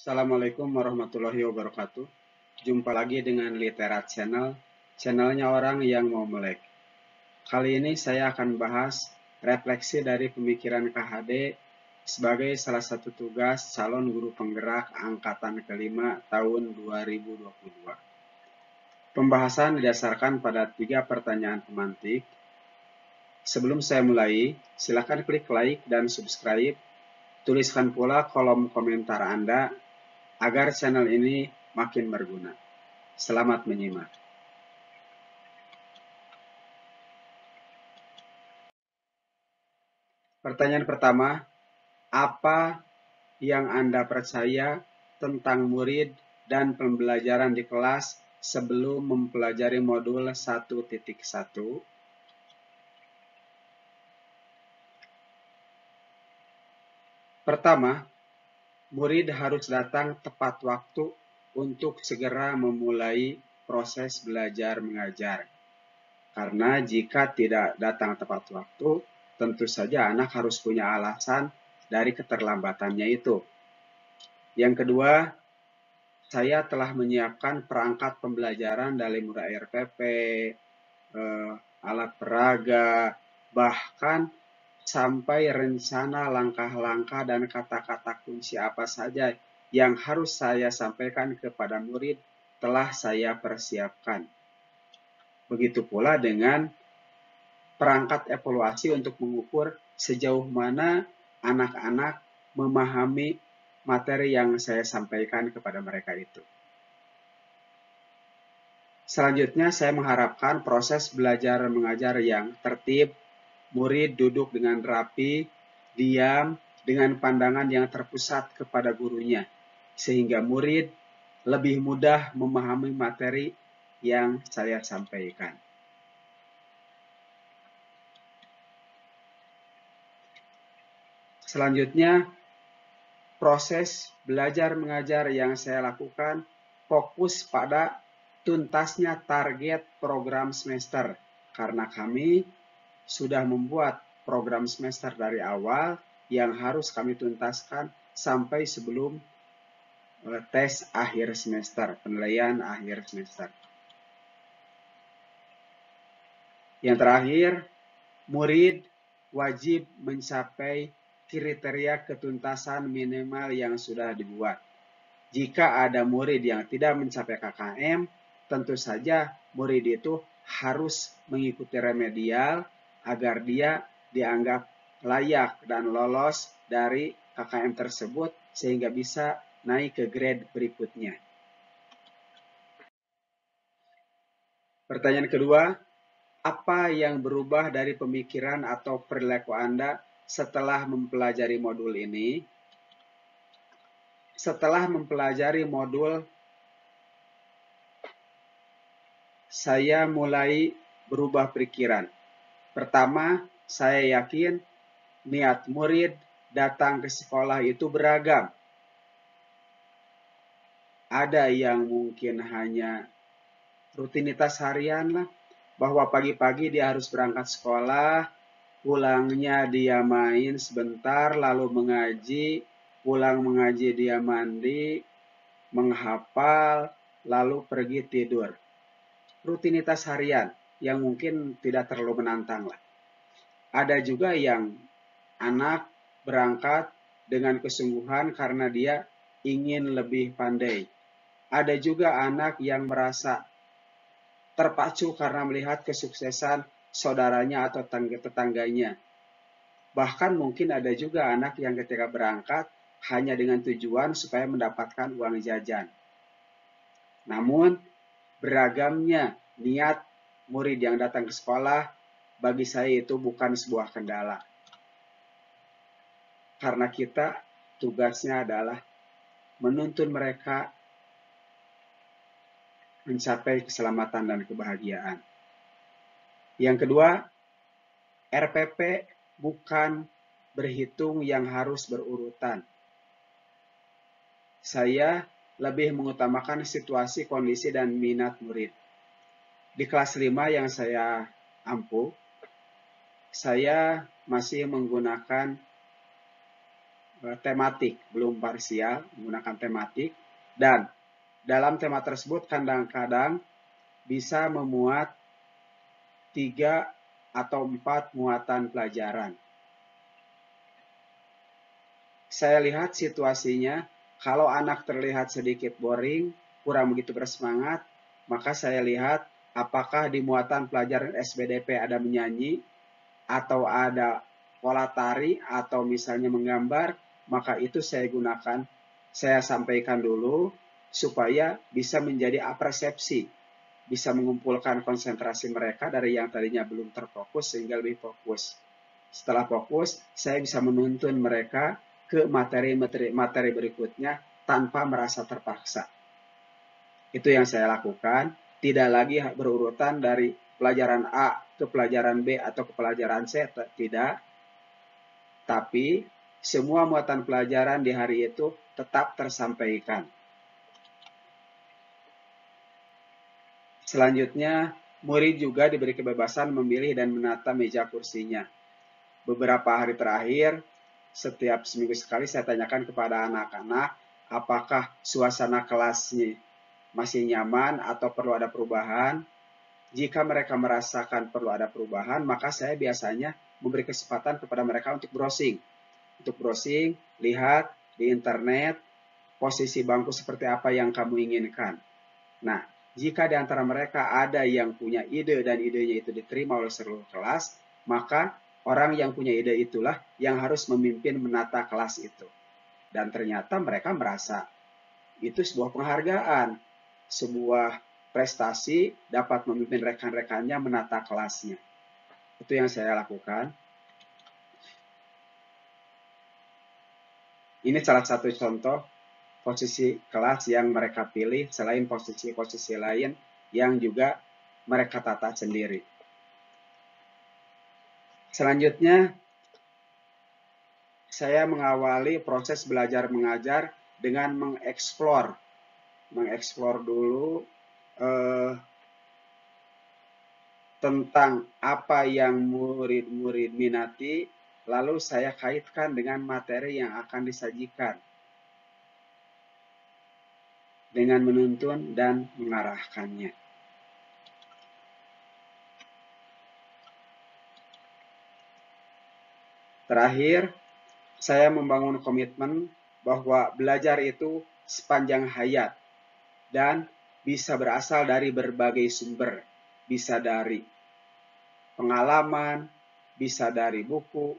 Assalamualaikum warahmatullahi wabarakatuh. Jumpa lagi dengan Literat Channel, channelnya orang yang mau melek. Kali ini saya akan bahas refleksi dari pemikiran KHD sebagai salah satu tugas calon guru penggerak angkatan kelima tahun 2022. Pembahasan didasarkan pada 3 pertanyaan pemantik. Sebelum saya mulai, silakan klik like dan subscribe. Tuliskan pula kolom komentar Anda agar channel ini makin berguna. Selamat menyimak. Pertanyaan pertama, apa yang Anda percaya tentang murid dan pembelajaran di kelas sebelum mempelajari modul 1.1? Pertama, murid harus datang tepat waktu untuk segera memulai proses belajar mengajar. Karena jika tidak datang tepat waktu, tentu saja anak harus punya alasan dari keterlambatannya itu. Yang kedua, saya telah menyiapkan perangkat pembelajaran dari mulai RPP, alat peraga, bahkan sampai rencana langkah-langkah dan kata-kata kunci apa saja yang harus saya sampaikan kepada murid telah saya persiapkan. Begitu pula dengan perangkat evaluasi untuk mengukur sejauh mana anak-anak memahami materi yang saya sampaikan kepada mereka itu. Selanjutnya, saya mengharapkan proses belajar mengajar yang tertib, murid duduk dengan rapi, diam, dengan pandangan yang terpusat kepada gurunya, sehingga murid lebih mudah memahami materi yang saya sampaikan. Selanjutnya, proses belajar mengajar yang saya lakukan fokus pada tuntasnya target program semester, karena kami sudah membuat program semester dari awal yang harus kami tuntaskan sampai sebelum tes akhir semester, penilaian akhir semester. Yang terakhir, murid wajib mencapai kriteria ketuntasan minimal yang sudah dibuat. Jika ada murid yang tidak mencapai KKM, tentu saja murid itu harus mengikuti remedial agar dia dianggap layak dan lolos dari KKM tersebut sehingga bisa naik ke grade berikutnya. Pertanyaan kedua, apa yang berubah dari pemikiran atau perilaku Anda setelah mempelajari modul ini? Setelah mempelajari modul, saya mulai berubah pikiran. Pertama, saya yakin niat murid datang ke sekolah itu beragam. Ada yang mungkin hanya rutinitas harian lah, bahwa pagi-pagi dia harus berangkat sekolah, pulangnya dia main sebentar, lalu mengaji, pulang mengaji dia mandi, menghafal, lalu pergi tidur. Rutinitas harian yang mungkin tidak terlalu menantang lah. Ada juga yang anak berangkat dengan kesungguhan karena dia ingin lebih pandai. Ada juga anak yang merasa terpacu karena melihat kesuksesan saudaranya atau tetangganya. Bahkan mungkin ada juga anak yang ketika berangkat hanya dengan tujuan supaya mendapatkan uang jajan. Namun, beragamnya niat murid yang datang ke sekolah bagi saya itu bukan sebuah kendala. Karena kita tugasnya adalah menuntun mereka mencapai keselamatan dan kebahagiaan. Yang kedua, RPP bukan berhitung yang harus berurutan. Saya lebih mengutamakan situasi, kondisi, dan minat murid. Di kelas 5 yang saya ampuh, saya masih menggunakan tematik, belum parsial, menggunakan tematik. Dan dalam tema tersebut kadang-kadang bisa memuat 3 atau 4 muatan pelajaran. Saya lihat situasinya, kalau anak terlihat sedikit boring, kurang begitu bersemangat, maka saya lihat apakah di muatan pelajaran SBDP ada menyanyi, atau ada pola tari, atau misalnya menggambar, maka itu saya gunakan, saya sampaikan dulu, supaya bisa menjadi apresepsi, bisa mengumpulkan konsentrasi mereka dari yang tadinya belum terfokus sehingga lebih fokus. Setelah fokus, saya bisa menuntun mereka ke materi berikutnya tanpa merasa terpaksa. Itu yang saya lakukan, tidak lagi berurutan dari pelajaran A ke pelajaran B atau ke pelajaran C, tidak. Tapi semua muatan pelajaran di hari itu tetap tersampaikan. Selanjutnya, murid juga diberi kebebasan memilih dan menata meja kursinya. Beberapa hari terakhir, setiap seminggu sekali saya tanyakan kepada anak-anak apakah suasana kelasnya masih nyaman atau perlu ada perubahan. Jika mereka merasakan perlu ada perubahan, maka saya biasanya memberi kesempatan kepada mereka untuk browsing. Untuk browsing, lihat di internet posisi bangku seperti apa yang kamu inginkan. Nah, jika di antara mereka ada yang punya ide dan idenya itu diterima oleh seluruh kelas, maka orang yang punya ide itulah yang harus memimpin menata kelas itu. Dan ternyata mereka merasa itu sebuah penghargaan, sebuah prestasi dapat memimpin rekan-rekannya menata kelasnya. Itu yang saya lakukan. Ini salah satu contoh posisi kelas yang mereka pilih selain posisi-posisi lain yang juga mereka tata sendiri. Selanjutnya, saya mengawali proses belajar mengajar dengan mengeksplor dulu tentang apa yang murid-murid minati, lalu saya kaitkan dengan materi yang akan disajikan dengan menuntun dan mengarahkannya. Terakhir, saya membangun komitmen bahwa belajar itu sepanjang hayat dan bisa berasal dari berbagai sumber, bisa dari pengalaman, bisa dari buku,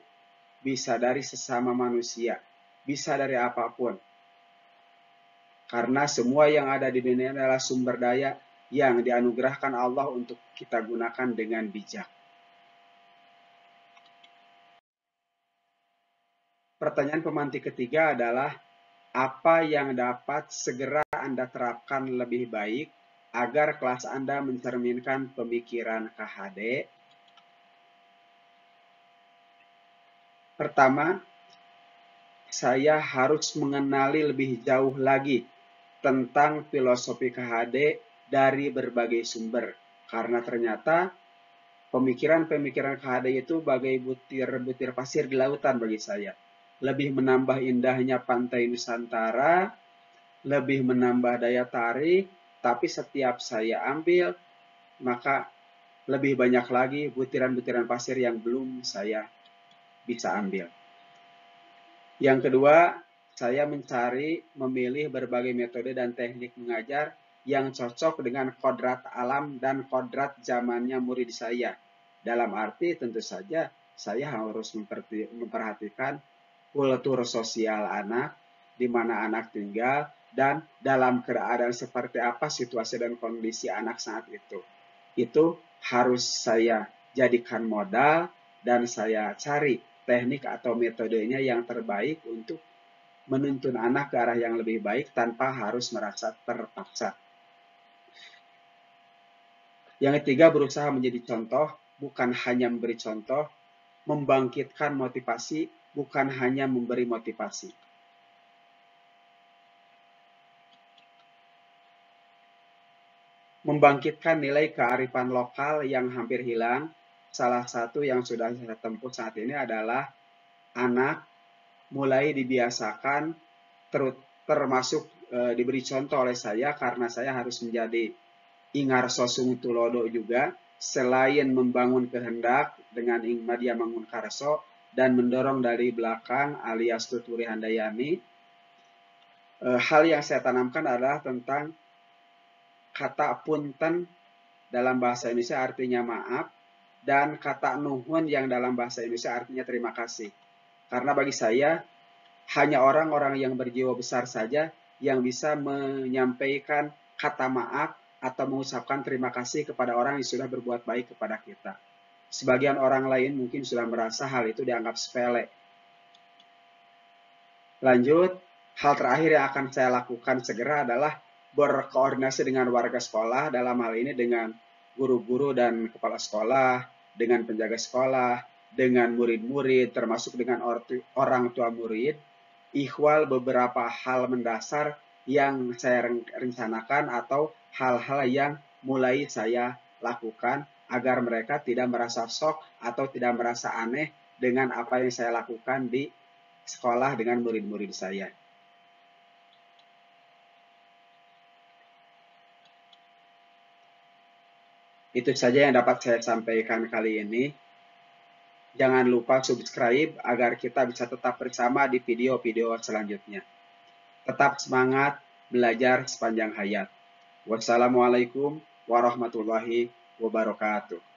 bisa dari sesama manusia, bisa dari apapun. Karena semua yang ada di dunia adalah sumber daya yang dianugerahkan Allah untuk kita gunakan dengan bijak. Pertanyaan pemantik ketiga adalah, apa yang dapat segera Anda terapkan lebih baik agar kelas Anda mencerminkan pemikiran KHD? Pertama, saya harus mengenali lebih jauh lagi tentang filosofi KHD dari berbagai sumber. Karena ternyata pemikiran-pemikiran KHD itu bagai butir-butir pasir di lautan bagi saya. Lebih menambah indahnya pantai Nusantara, lebih menambah daya tarik, tapi setiap saya ambil, maka lebih banyak lagi butiran-butiran pasir yang belum saya bisa ambil. Yang kedua, saya memilih berbagai metode dan teknik mengajar yang cocok dengan kodrat alam dan kodrat zamannya murid saya. Dalam arti tentu saja saya harus memperhatikan kultur sosial anak, di mana anak tinggal, dan dalam keadaan seperti apa situasi dan kondisi anak saat itu. Itu harus saya jadikan modal dan saya cari teknik atau metodenya yang terbaik untuk menuntun anak ke arah yang lebih baik tanpa harus merasa terpaksa. Yang ketiga, berusaha menjadi contoh, bukan hanya memberi contoh, membangkitkan motivasi, bukan hanya memberi motivasi. Membangkitkan nilai kearifan lokal yang hampir hilang. Salah satu yang sudah saya tempuh saat ini adalah anak mulai dibiasakan, termasuk diberi contoh oleh saya karena saya harus menjadi ingarso sung tulodo juga, selain membangun kehendak dengan ingmadia mangun karso dan mendorong dari belakang alias tuturi handayani. Hal yang saya tanamkan adalah tentang kata punten dalam bahasa Indonesia artinya maaf, dan kata nuhun yang dalam bahasa Indonesia artinya terima kasih. Karena bagi saya, hanya orang-orang yang berjiwa besar saja yang bisa menyampaikan kata maaf atau mengucapkan terima kasih kepada orang yang sudah berbuat baik kepada kita. Sebagian orang lain mungkin sudah merasa hal itu dianggap sepele. Lanjut, hal terakhir yang akan saya lakukan segera adalah berkoordinasi dengan warga sekolah, dalam hal ini dengan guru-guru dan kepala sekolah, dengan penjaga sekolah, dengan murid-murid, termasuk dengan orang tua murid, ihwal beberapa hal mendasar yang saya rencanakan atau hal-hal yang mulai saya lakukan agar mereka tidak merasa shock atau tidak merasa aneh dengan apa yang saya lakukan di sekolah dengan murid-murid saya. Itu saja yang dapat saya sampaikan kali ini. Jangan lupa subscribe agar kita bisa tetap bersama di video-video selanjutnya. Tetap semangat belajar sepanjang hayat. Wassalamualaikum warahmatullahi wabarakatuh.